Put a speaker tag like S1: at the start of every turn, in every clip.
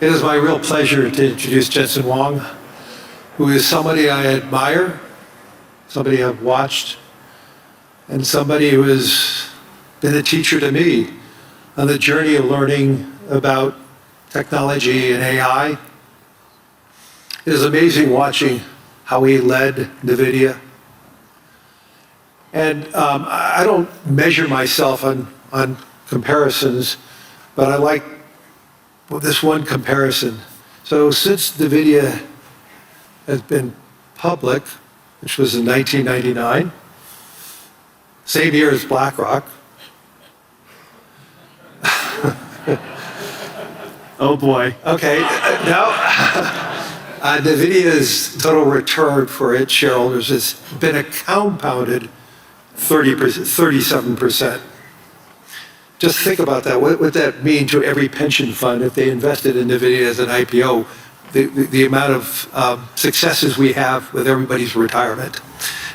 S1: It is my real pleasure to introduce Jensen Huang, who is somebody I admire, somebody I've watched, and somebody who has been a teacher to me on the journey of learning about technology and AI. It is amazing watching how he led NVIDIA. And I don't measure myself on comparisons, but I like this one comparison. So since NVIDIA has been public, which was in 1999, same year as BlackRock.
S2: Oh boy.
S1: Okay, now NVIDIA's total return for its shareholders has been a compounded 37%. Just think about that. What would that mean to every pension fund if they invested in NVIDIA as an IPO? The amount of successes we have with everybody's retirement.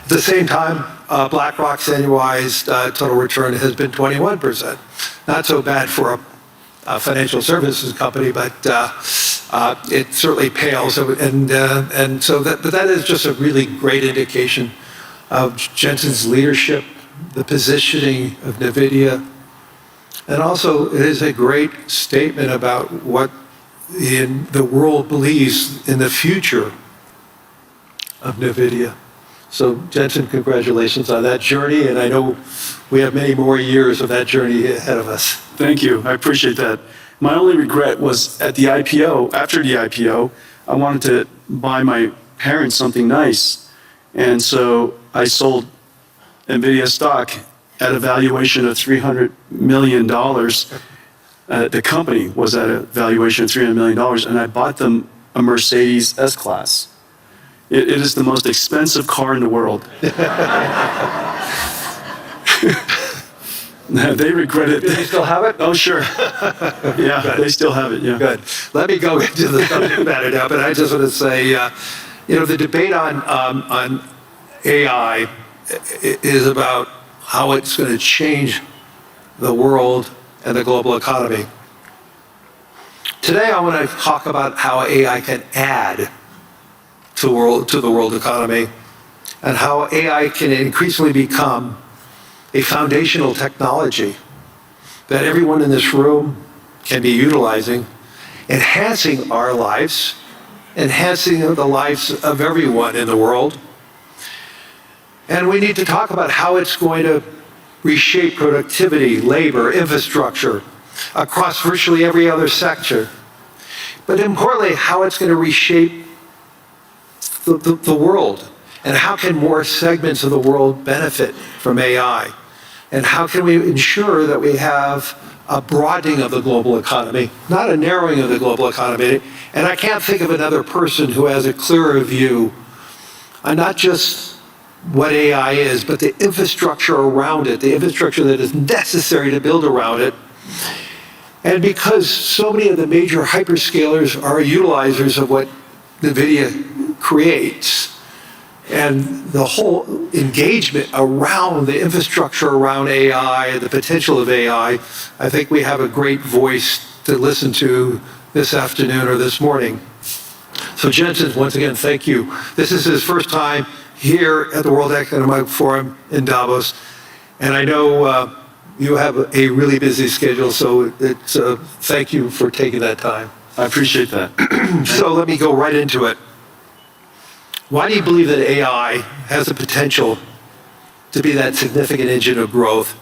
S1: At the same time, BlackRock's annualized total return has been 21%. Not so bad for a financial services company, but it certainly pales. And so that is just a really great indication of Jensen's leadership, the positioning of NVIDIA, and also it is a great statement about what the world believes in the future of NVIDIA. So Jensen, congratulations on that journey, and I know we have many more years of that journey ahead of us.
S2: Thank you. I appreciate that. My only regret was at the IPO, after the IPO, I wanted to buy my parents something nice. And so I sold NVIDIA stock at a valuation of $300 million. The company was at a valuation of $300 million, and I bought them a Mercedes S-Class. It is the most expensive car in the world. They regret it.
S1: Do they still have it?
S2: Oh, sure. Yeah,
S1: Good.
S2: They still have it, yeah.
S1: Good. Let me go into the subject matter now, but I just want to say, the debate on AI is about how it's going to change the world and the global economy. Today, I want to talk about how AI can add to the world economy and how AI can increasingly become a foundational technology that everyone in this room can be utilizing, enhancing our lives, enhancing the lives of everyone in the world. And we need to talk about how it's going to reshape productivity, labor, infrastructure across virtually every other sector. But importantly, how it's going to reshape the world, and how can more segments of the world benefit from AI? And how can we ensure that we have a broadening of the global economy, not a narrowing of the global economy? And I can't think of another person who has a clearer view on not just what AI is, but the infrastructure around it, the infrastructure that is necessary to build around it. And because so many of the major hyperscalers are utilizers of what NVIDIA creates, and the whole engagement around the infrastructure around AI, the potential of AI, I think we have a great voice to listen to this afternoon or this morning. So Jensen, once again, thank you. This is his first time here at the World Economic Forum in Davos, and I know you have a really busy schedule, so thank you for taking that time.
S2: I appreciate that.
S1: So let me go right into it. Why do you believe that AI has the potential to be that significant engine of growth?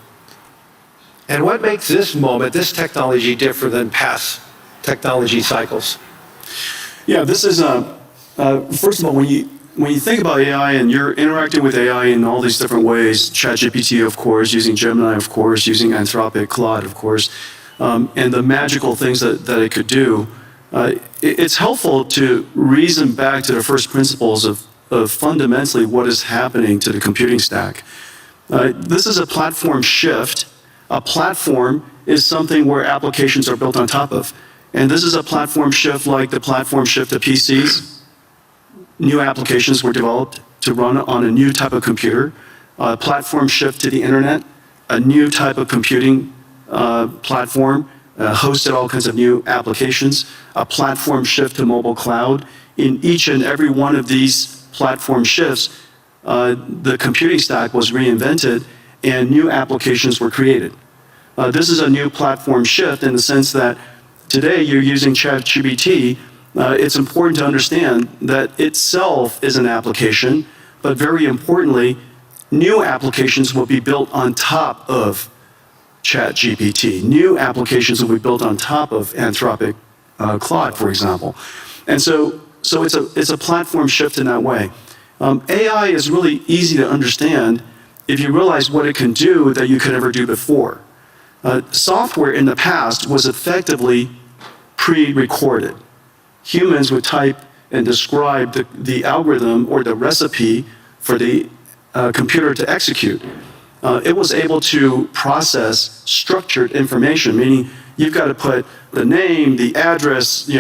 S1: And what makes this moment, this technology, different than past technology cycles?
S2: Yeah, this is, first of all, when you think about AI and you're interacting with AI in all these different ways, ChatGPT, of course, using Gemini, of course, using Anthropic, Claude, of course, and the magical things that it could do, it's helpful to reason back to the first principles of fundamentally what is happening to the computing stack. This is a platform shift. A platform is something where applications are built on top of. And this is a platform shift like the platform shift to PCs. New applications were developed to run on a new type of computer. Platform shift to the internet, a new type of computing platform hosted all kinds of new applications, a platform shift to mobile cloud. In each and every one of these platform shifts, the computing stack was reinvented and new applications were created. This is a new platform shift in the sense that today you're using ChatGPT. It's important to understand that itself is an application, but very importantly, new applications will be built on top of ChatGPT. New applications will be built on top of Anthropic Claude, for example. And so it's a platform shift in that way. AI is really easy to understand if you realize what it can do that you could never do before. Software in the past was effectively pre-recorded. Humans would type and describe the algorithm or the recipe for the computer to execute. It was able to process structured information, meaning you've got to put the name, the address,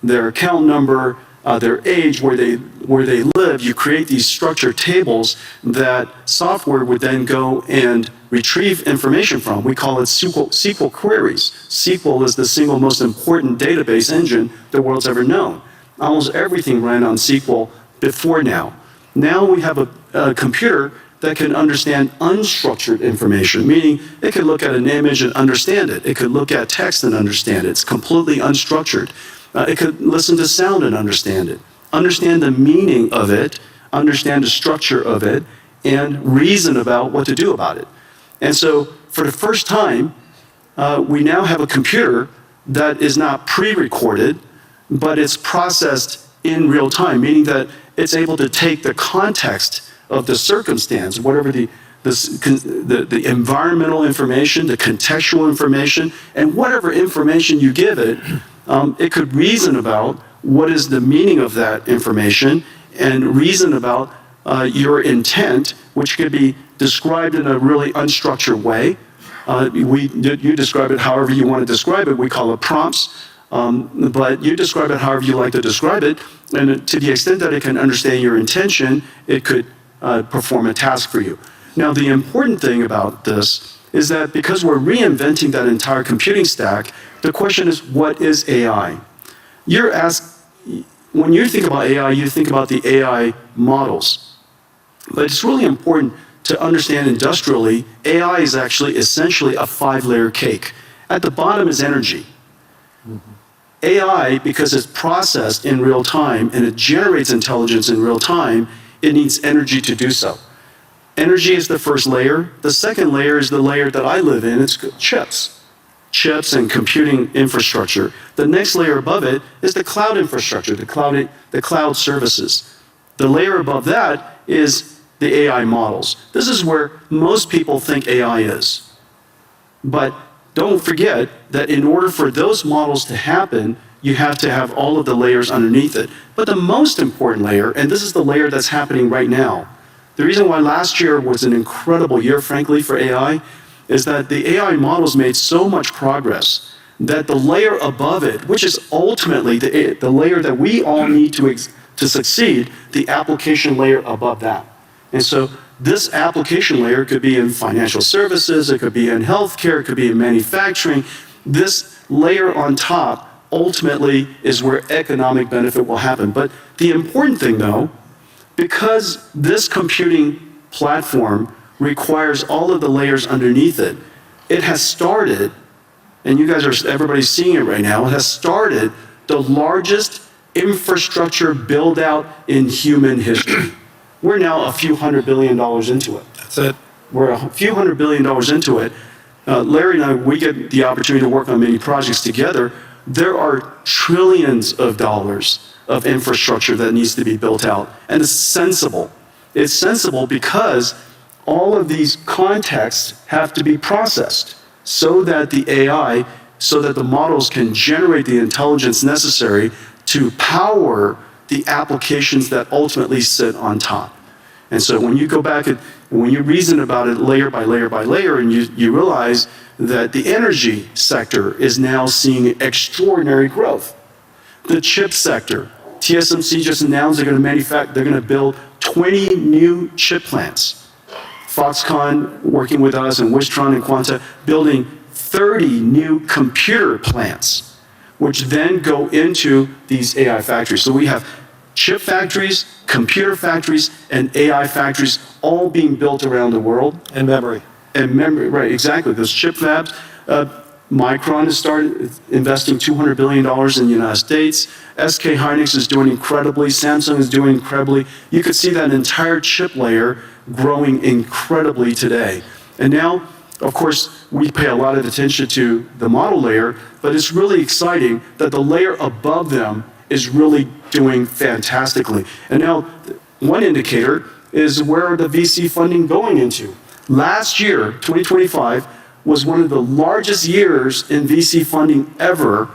S2: their account number, their age, where they live. You create these structured tables that software would then go and retrieve information from. We call it SQL queries. SQL is the single most important database engine the world's ever known. Almost everything ran on SQL before now. Now we have a computer that can understand unstructured information, meaning it could look at an image and understand it. It could look at text and understand it. It's completely unstructured. It could listen to sound and understand it, understand the meaning of it, understand the structure of it, and reason about what to do about it. And so for the first time, we now have a computer that is not pre-recorded, but it's processed in real time, meaning that it's able to take the context of the circumstance, whatever the environmental information, the contextual information, and whatever information you give it, it could reason about what is the meaning of that information and reason about your intent, which could be described in a really unstructured way. You describe it however you want to describe it. We call it prompts. But you describe it however you like to describe it. And to the extent that it can understand your intention, it could perform a task for you. Now, the important thing about this is that because we're reinventing that entire computing stack, the question is, what is AI? When you think about AI, you think about the AI models. But it's really important to understand industrially, AI is actually essentially a 5-layer cake. At the bottom is energy. AI, because it's processed in real time and it generates intelligence in real time, it needs energy to do so. Energy is the first layer. The second layer is the layer that I live in. It's chips and computing infrastructure. The next layer above it is the cloud infrastructure, the cloud services. The layer above that is the AI models. This is where most people think AI is. But don't forget that in order for those models to happen, you have to have all of the layers underneath it. But the most important layer, and this is the layer that's happening right now, the reason why last year was an incredible year, frankly, for AI, is that the AI models made so much progress that the layer above it, which is ultimately the layer that we all need to succeed, the application layer above that. And so this application layer could be in financial services, it could be in healthcare, it could be in manufacturing. This layer on top ultimately is where economic benefit will happen. But the important thing, though, because this computing platform requires all of the layers underneath it, it has started, and everybody's seeing it right now, it has started the largest infrastructure build-out in human history. We're now a few $100 billion into it.
S1: That's it.
S2: We're a few $100 billion into it. Larry and I, we get the opportunity to work on many projects together. There are trillions of dollars of infrastructure that needs to be built out. And it's sensible. It's sensible because all of these contexts have to be processed so that the AI, so that the models can generate the intelligence necessary to power the applications that ultimately sit on top. And so when you go back and when you reason about it layer by layer by layer, and you realize that the energy sector is now seeing extraordinary growth. The chip sector, TSMC just announced they're going to build 20 new chip plants. Foxconn working with us and Wistron and Quanta building 30 new computer plants, which then go into these AI factories. So we have chip factories, computer factories, and AI factories all being built around the world.
S1: And memory.
S2: And memory, right, exactly. Those chip fabs. Micron has started investing $200 billion in the United States. SK Hynix is doing incredibly. Samsung is doing incredibly. You could see that entire chip layer growing incredibly today. And now, of course, we pay a lot of attention to the model layer, but it's really exciting that the layer above them is really doing fantastically. And now, one indicator is where the VC funding going into. Last year, 2025, was one of the largest years in VC funding ever.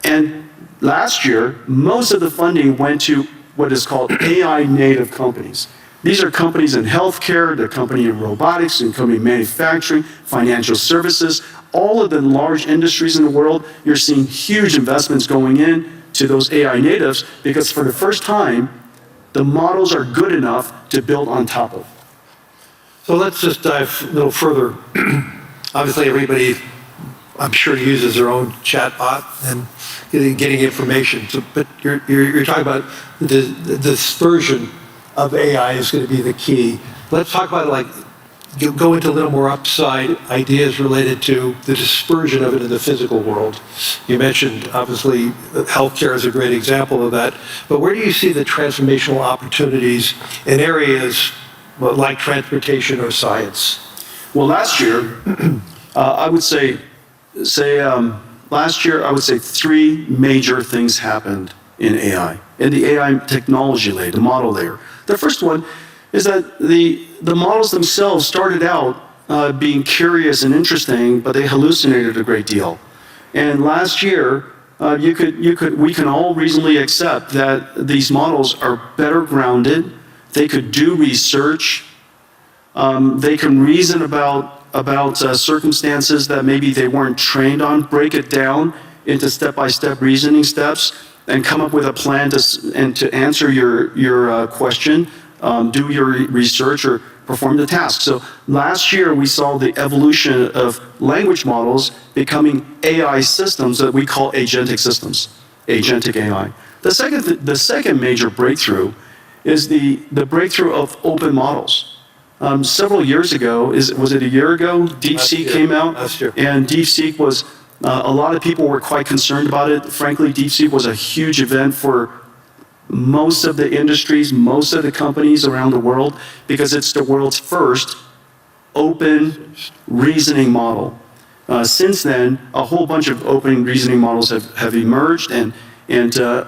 S2: And last year, most of the funding went to what is called AI native companies. These are companies in healthcare, they're company in robotics, and company in manufacturing, financial services, all of the large industries in the world. You're seeing huge investments going in to those AI natives because for the first time, the models are good enough to build on top of.
S1: So let's just dive a little further. Obviously, everybody, I'm sure, uses their own chatbot and getting information. So, but you're talking about the dispersion of AI is going to be the key. Let's talk about go into a little more upside ideas related to the dispersion of it in the physical world. You mentioned, obviously, healthcare is a great example of that. But where do you see the transformational opportunities in areas like transportation or science?
S2: Well, last year, I would say last year, I would say 3 major things happened in AI, in the AI technology layer, the model layer. The first one is that the models themselves started out being curious and interesting, but they hallucinated a great deal. And last year, we can all reasonably accept that these models are better grounded. They could do research. They can reason about circumstances that maybe they weren't trained on, break it down into step-by-step reasoning steps, and come up with a plan to answer your question, do your research, or perform the task. So last year, we saw the evolution of language models becoming AI systems that we call agentic systems, agentic AI. The second major breakthrough is the breakthrough of open models. Several years ago, was it a year ago? DeepSeek came out,
S1: Last year.
S2: and DeepSeek was, a lot of people were quite concerned about it. Frankly, DeepSeek was a huge event for most of the industries, most of the companies around the world, because it's the world's first open reasoning model. Since then, a whole bunch of open reasoning models have emerged, and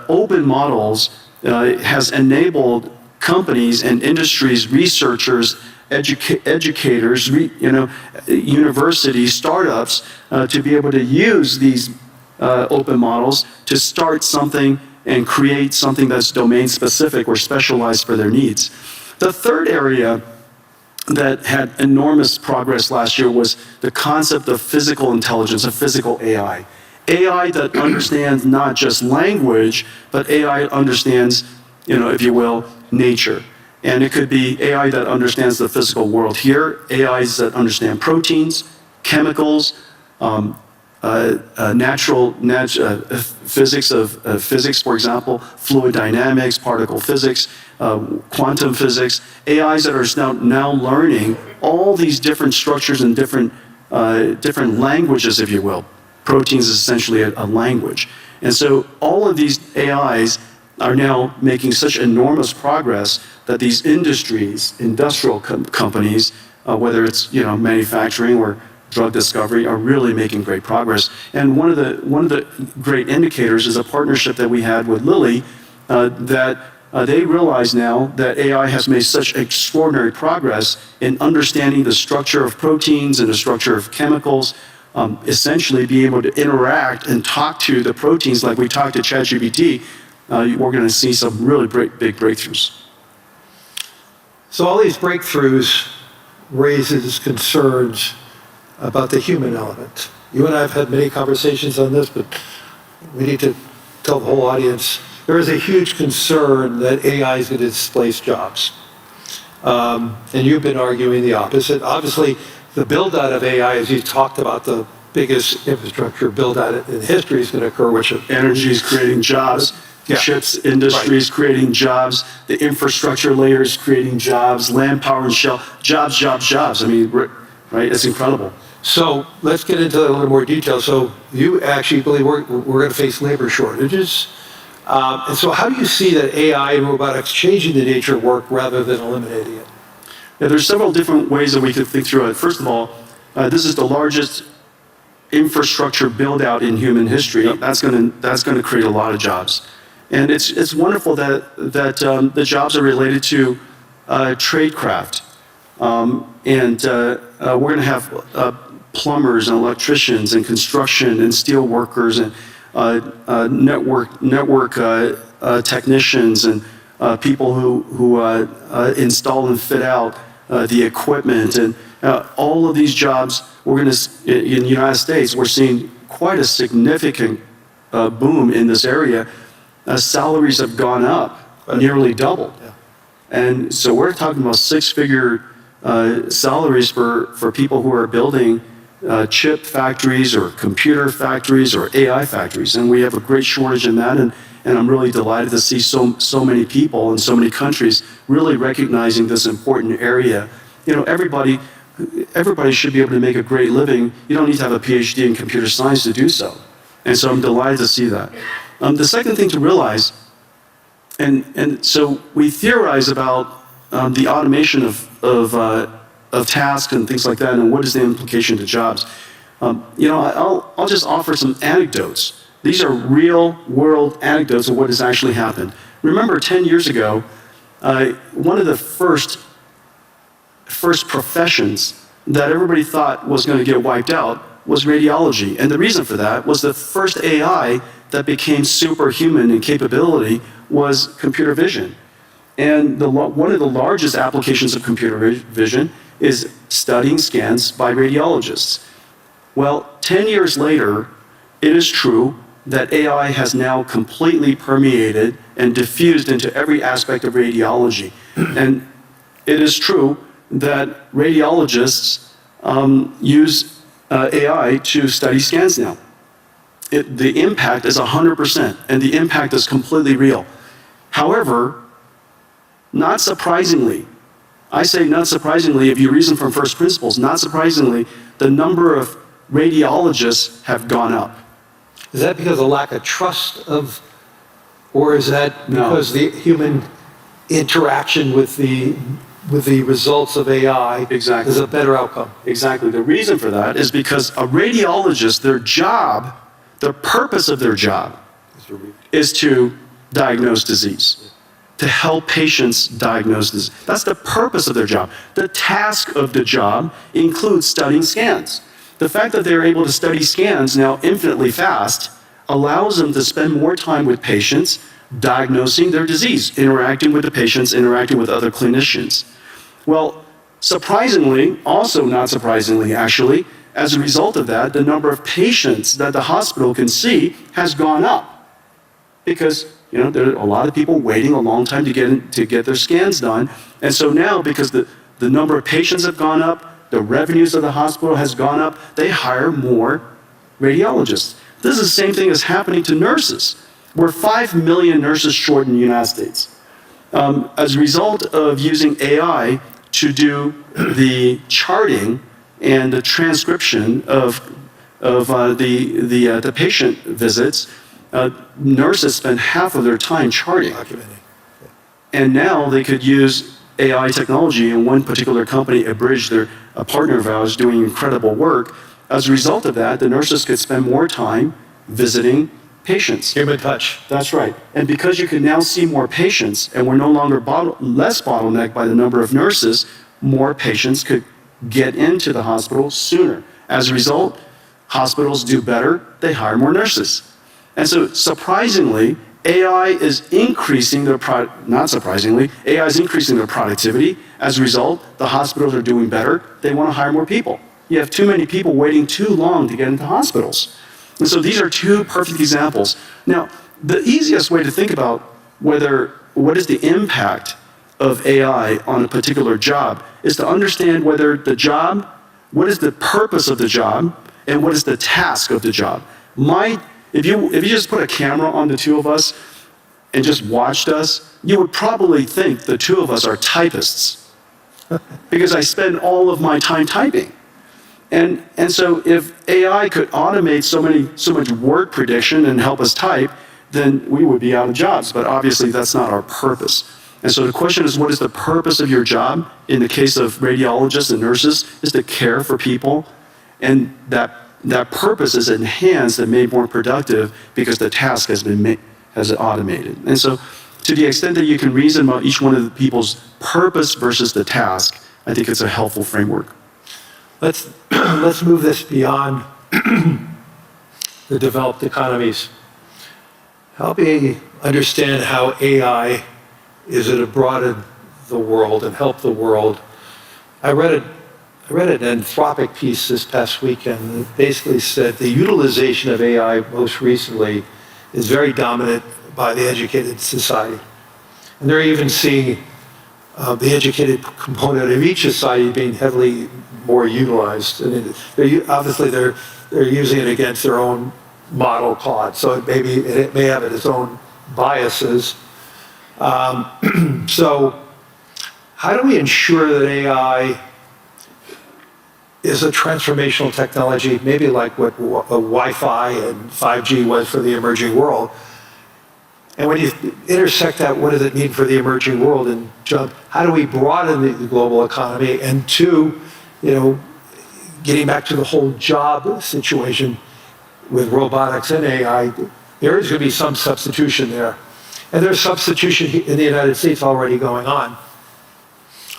S2: open models has enabled companies and industries, researchers, educators, universities, startups, to be able to use these open models to start something and create something that's domain specific or specialized for their needs. The third area that had enormous progress last year was the concept of physical intelligence, of physical AI. AI that understands not just language, but AI understands, if you will, nature. And it could be AI that understands the physical world here, AIs that understand proteins, chemicals, natural physics, for example, fluid dynamics, particle physics, quantum physics, AIs that are now learning all these different structures and different languages, if you will. Proteins is essentially a language. And so all of these AIs are now making such enormous progress that these industrial companies, whether it's manufacturing or drug discovery, are really making great progress. And one of the great indicators is a partnership that we had with Lilly, that they realize now that AI has made such extraordinary progress in understanding the structure of proteins and the structure of chemicals, essentially being able to interact and talk to the proteins like we talk to ChatGPT. We're going to see some really big breakthroughs.
S1: So all these breakthroughs raises concerns about the human element. You and I have had many conversations on this, but we need to tell the whole audience, there is a huge concern that AI is going to displace jobs. And you've been arguing the opposite. Obviously, the build-out of AI, as you talked about the biggest infrastructure build-out in history is going to occur, which
S2: Energy is creating jobs. The
S1: Yeah.
S2: chips industry is creating jobs. The infrastructure layer is creating jobs. Land, power, and shell. Jobs, jobs, jobs. I mean, right? It's incredible.
S1: So let's get into that in a little more detail. So you actually believe we're going to face labor shortages. And so how do you see that AI and robotics changing the nature of work rather than eliminating it?
S2: Yeah, there's several different ways that we could think through it. First of all, this is the largest infrastructure build out in human history.
S1: Yep.
S2: That's going to create a lot of jobs. And it's wonderful that the jobs are related to tradecraft. And we're going to have plumbers and electricians and construction and steel workers and network technicians and people who install and fit out the equipment. And all of these jobs, in the United States, we're seeing quite a significant boom in this area. Salaries have gone up, nearly doubled.
S1: Yeah.
S2: And so we're talking about six-figure salaries for people who are building chip factories or computer factories or AI factories. And we have a great shortage in that. And I'm really delighted to see so many people in so many countries really recognizing this important area. You know, everybody should be able to make a great living. You don't need to have a PhD in computer science to do so. And so I'm delighted to see that. The second thing to realize, and so we theorize about the automation of tasks and things like that, and what is the implication to jobs. I'll just offer some anecdotes. These are real world anecdotes of what has actually happened. Remember 10 years ago, one of the first professions that everybody thought was going to get wiped out was radiology. And the reason for that was the first AI that became superhuman in capability was computer vision. And one of the largest applications of computer vision is studying scans by radiologists. Well, 10 years later, it is true that AI has now completely permeated and diffused into every aspect of radiology. And it is true that radiologists use AI to study scans now. The impact is 100%, and the impact is completely real. However, not surprisingly, I say not surprisingly, if you reason from first principles, not surprisingly, the number of radiologists have gone up.
S1: Is that because of lack of trust or is that because the human interaction with the results of AI
S2: Exactly.
S1: is a better outcome?
S2: Exactly. The reason for that is because a radiologist, their job, the purpose of their job is to diagnose disease, to help patients diagnose disease. That's the purpose of their job. The task of the job includes studying scans. The fact that they're able to study scans now infinitely fast allows them to spend more time with patients, diagnosing their disease, interacting with the patients, interacting with other clinicians. Well, surprisingly, also not surprisingly actually, as a result of that, the number of patients that the hospital can see has gone up. Because, there are a lot of people waiting a long time to get their scans done. And so now, because the number of patients have gone up, the revenues of the hospital has gone up, they hire more radiologists. This is the same thing that's happening to nurses. We're 5 million nurses short in the United States. As a result of using AI to do the charting and the transcription of the patient visits, nurses spend half of their time charting.
S1: Documenting.
S2: And now they could use AI technology, and one particular company, Abridge, a partner of ours, doing incredible work. As a result of that, the nurses could spend more time visiting patients.
S1: Human touch.
S2: That's right. And because you can now see more patients, and we're no longer less bottlenecked by the number of nurses, more patients could get into the hospital sooner. As a result, hospitals do better, they hire more nurses. And so surprisingly, AI is increasing not surprisingly, AI is increasing their productivity. As a result, the hospitals are doing better. They want to hire more people. You have too many people waiting too long to get into hospitals. And so these are two perfect examples. Now, the easiest way to think about what is the impact of AI on a particular job is to understand whether the job, what is the purpose of the job, and what is the task of the job. If you just put a camera on the two of us and just watched us, you would probably think the two of us are typists because I spend all of my time typing. And so if AI could automate so much word prediction and help us type, then we would be out of jobs. But obviously that's not our purpose. And so the question is, what is the purpose of your job? In the case of radiologists and nurses, is to care for people. And that purpose is enhanced and made more productive because the task has been automated. And so to the extent that you can reason about each one of the people's purpose versus the task, I think it's a helpful framework.
S1: Let's move this beyond the developed economies. Help me understand how AI is going to broaden the world and help the world. I read an Anthropic piece this past weekend that basically said the utilization of AI most recently is very dominant by the educated society. And they're even seeing the educated component of each society being heavily more utilized. And obviously they're using it against their own model Claude, so it may have its own biases. So how do we ensure that AI is a transformational technology, maybe like what Wi-Fi and 5G was for the emerging world? And when you intersect that, what does it mean for the emerging world? And how do we broaden the global economy? And two, getting back to the whole job situation with robotics and AI, there is going to be some substitution there. And there's substitution in the United States already going on.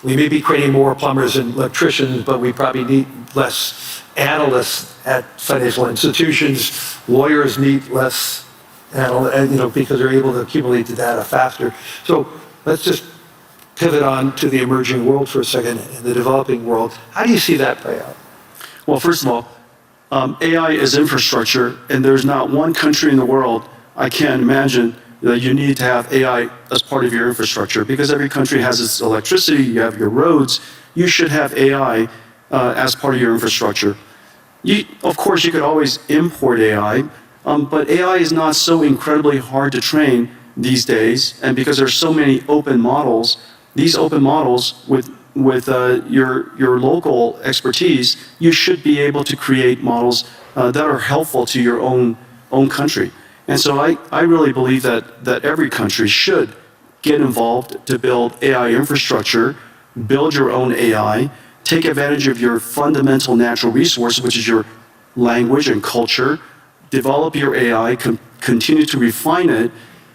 S1: We may be creating more plumbers and electricians, but we probably need less analysts at financial institutions. Lawyers need less analysts, because they're able to accumulate the data faster. So let's just pivot on to the emerging world for a second, in the developing world. How do you see that play out?
S2: Well, first of all, AI is infrastructure, and there's not one country in the world I can't imagine that you need to have AI as part of your infrastructure, because every country has its electricity, you have your roads, you should have AI as part of your infrastructure. Of course, you could always import AI, but AI is not so incredibly hard to train these days, and because there's so many open models, these open models with your local expertise, you should be able to create models that are helpful to your own country. And so I really believe that every country should get involved to build AI infrastructure, build your own AI, take advantage of your fundamental natural resource, which is your language and culture, develop your AI, continue to refine it,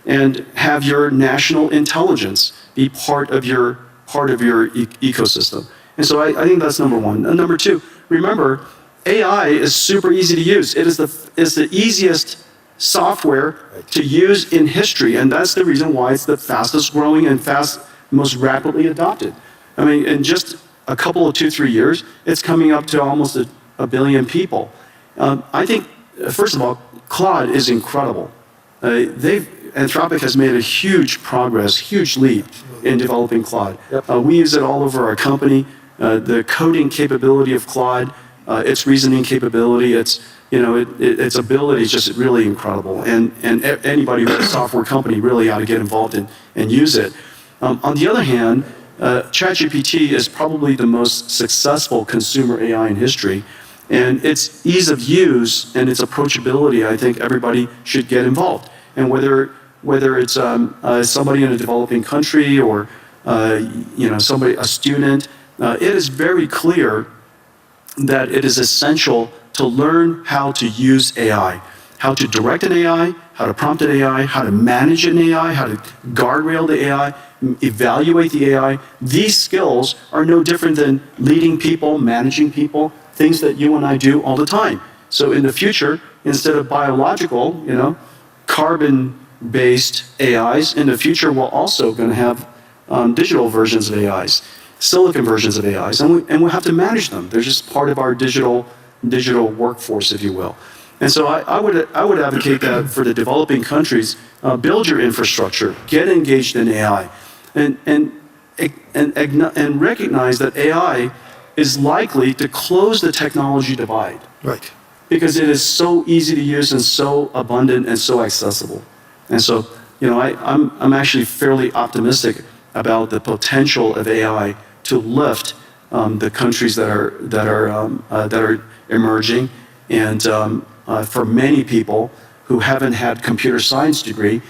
S2: and have your national intelligence be part of your ecosystem. And so I think that's number one. And number two, remember, AI is super easy to use. It is the easiest software to use in history, and that's the reason why it's the fastest growing and most rapidly adopted. I mean, in just a couple of 2-3 years, it's coming up to almost a billion people. I think, first of all, Claude is incredible. Anthropic has made a huge progress, huge leap in developing Claude.
S1: Yep.
S2: We use it all over our company. The coding capability of Claude, its reasoning capability, its ability is just really incredible. And anybody with a software company really ought to get involved and use it. On the other hand, ChatGPT is probably the most successful consumer AI in history. And its ease of use and its approachability, I think everybody should get involved. And whether it's somebody in a developing country or a student, it is very clear that it is essential to learn how to use AI, how to direct an AI, how to prompt an AI, how to manage an AI, how to guardrail the AI, evaluate the AI. These skills are no different than leading people, managing people, things that you and I do all the time. So in the future, instead of biological, carbon-based AIs, in the future we're also going to have digital versions of AIs, silicon versions of AIs, and we'll have to manage them. They're just part of our digital workforce, if you will. And so I would advocate that for the developing countries, build your infrastructure, get engaged in AI, and recognize that AI is likely to close the technology divide.
S1: Right.
S2: because it is so easy to use and so abundant and so accessible. And so, I'm actually fairly optimistic about the potential of AI to lift the countries that are emerging, and for many people who haven't had computer science degree,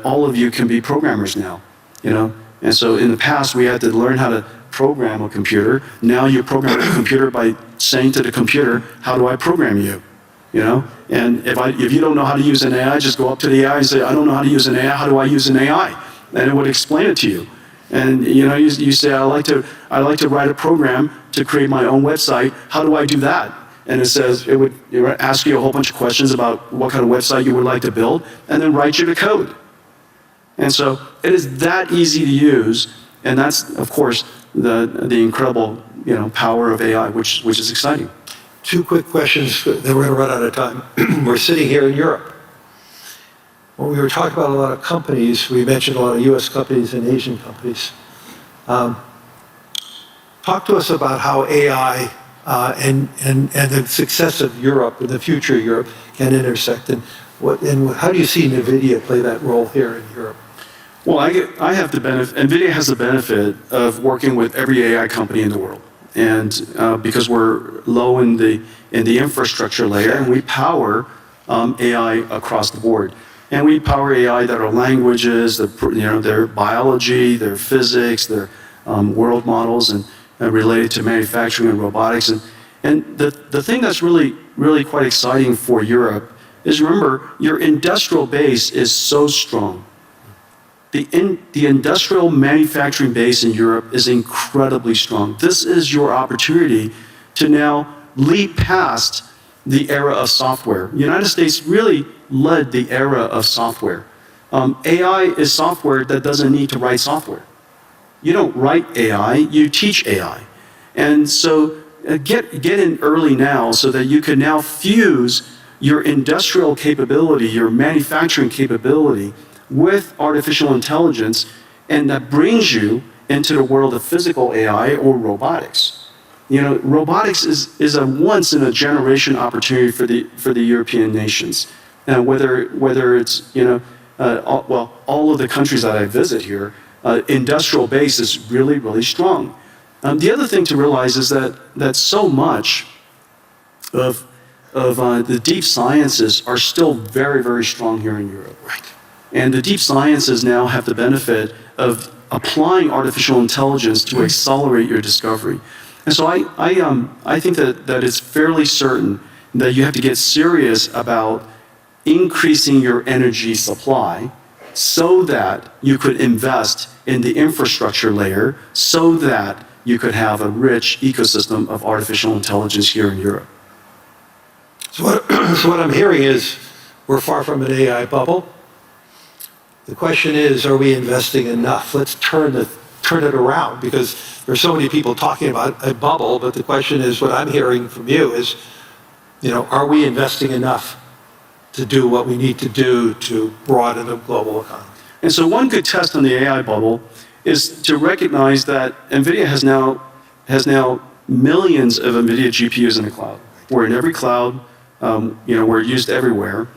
S2: all of you can be programmers now, And so in the past, we had to learn how to program a computer. Now you program a computer by saying to the computer, how do I program you? And if you don't know how to use an AI, just go up to the AI and say, I don't know how to use an AI, how do I use an AI? And it would explain it to you. And you say, I like to write a program to create my own website, how do I do that? And it would ask you a whole bunch of questions about what kind of website you would like to build, and then write you the code. And so it is that easy to use, and that's, of course, the incredible power of AI, which is exciting.
S1: 2 quick questions, then we're going to run out of time. We're sitting here in Europe. When we were talking about a lot of companies, we mentioned a lot of US companies and Asian companies. Talk to us about how AI and the success of Europe and the future of Europe can intersect, and how do you see NVIDIA play that role here in Europe?
S2: Well, I have the benefit, NVIDIA has the benefit of working with every AI company in the world. And because we're low in the infrastructure layer, and we power AI across the board. And we power AI that are languages, their biology, their physics, their world models, and related to manufacturing and robotics. And the thing that's really, really quite exciting for Europe is, remember, your industrial base is so strong. The industrial manufacturing base in Europe is incredibly strong. This is your opportunity to now leap past the era of software. The United States really led the era of software. AI is software that doesn't need to write software. You don't write AI, you teach AI. And so get in early now so that you can now fuse your industrial capability, your manufacturing capability, with artificial intelligence, and that brings you into the world of physical AI or robotics. Robotics is a once-in-a-generation opportunity for the European nations. And whether it's, all of the countries that I visit here, industrial base is really, really strong. The other thing to realize is that so much of the deep sciences are still very, very strong here in Europe.
S1: Right.
S2: And the deep sciences now have the benefit of applying artificial intelligence to accelerate your discovery. And so I think that it's fairly certain that you have to get serious about increasing your energy supply so that you could invest in the infrastructure layer so that you could have a rich ecosystem of artificial intelligence here in Europe.
S1: So what I'm hearing is we're far from an AI bubble. The question is, are we investing enough? Let's turn it around, because there's so many people talking about a bubble, but the question is, what I'm hearing from you is, are we investing enough to do what we need to do to broaden the global economy?
S2: And so one good test on the AI bubble is to recognize that NVIDIA has now millions of NVIDIA GPUs in the cloud. We're in every cloud, we're used everywhere.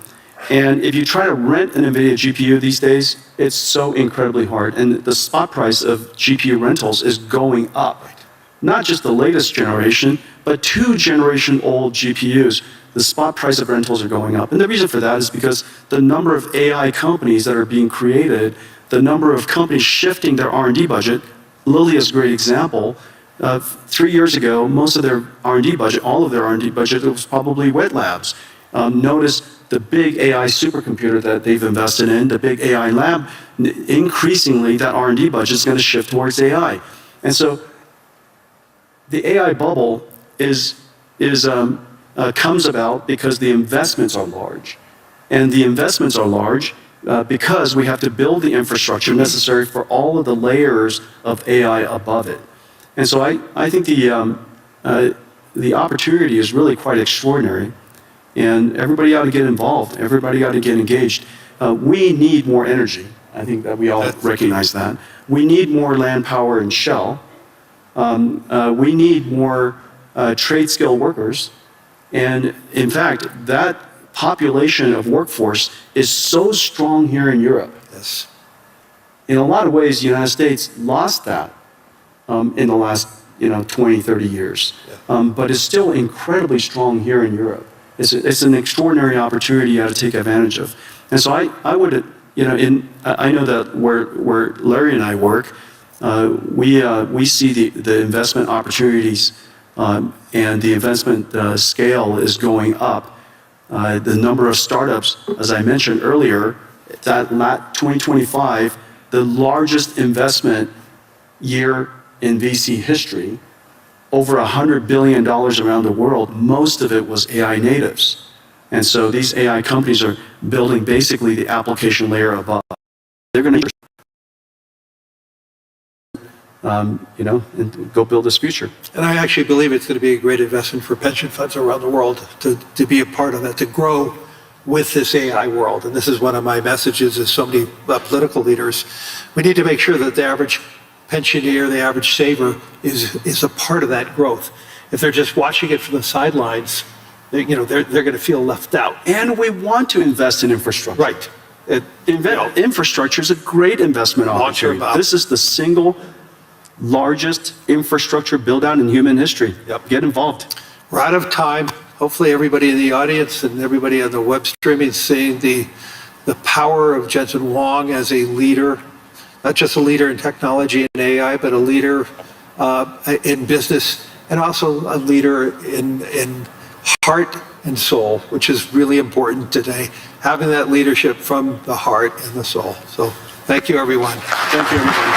S2: And if you try to rent an NVIDIA GPU these days, it's so incredibly hard. And the spot price of GPU rentals is going up. Not just the latest generation, but 2-generation-old GPUs. The spot price of rentals are going up. And the reason for that is because the number of AI companies that are being created, the number of companies shifting their R&D budget, Lilly is a great example. 3 years ago, most of their R&D budget, all of their R&D budget, was probably wet labs. Notice the big AI supercomputer that they've invested in, the big AI lab, increasingly that R&D budget is going to shift towards AI. And so the AI bubble comes about because the investments are large. And the investments are large because we have to build the infrastructure necessary for all of the layers of AI above it. And so I think the opportunity is really quite extraordinary. And everybody ought to get involved. Everybody ought to get engaged. We need more energy. I think that we all recognize that. We need more land power and shell. We need more trade skill workers. And in fact, that population of workforce is so strong here in Europe.
S1: Yes.
S2: In a lot of ways, the United States lost that in the last 20, 30 years. But it's still incredibly strong here in Europe. It's an extraordinary opportunity you have to take advantage of. And so I would, I know that where Larry and I work, we see the investment opportunities and the investment scale is going up. The number of startups, as I mentioned earlier, that 2025, the largest investment year in VC history, over $100 billion around the world, most of it was AI natives. And so these AI companies are building basically the application layer above. They're going to, and go build this future.
S1: And I actually believe it's going to be a great investment for pension funds around the world to be a part of that, to grow with this AI world. And this is one of my messages as so many political leaders. We need to make sure that the average pensioner, the average saver is a part of that growth. If they're just watching it from the sidelines, they're going to feel left out.
S2: And we want to invest in infrastructure.
S1: Right.
S2: Infrastructure is a great investment opportunity. This is the single largest infrastructure build-out in human history.
S1: Yep.
S2: Get involved.
S1: We're out of time. Hopefully everybody in the audience and everybody on the web streaming is seeing the power of Jensen Huang as a leader, not just a leader in technology and AI, but a leader in business and also a leader in heart and soul, which is really important today, having that leadership from the heart and the soul. So thank you, everyone.
S2: Thank you, everybody.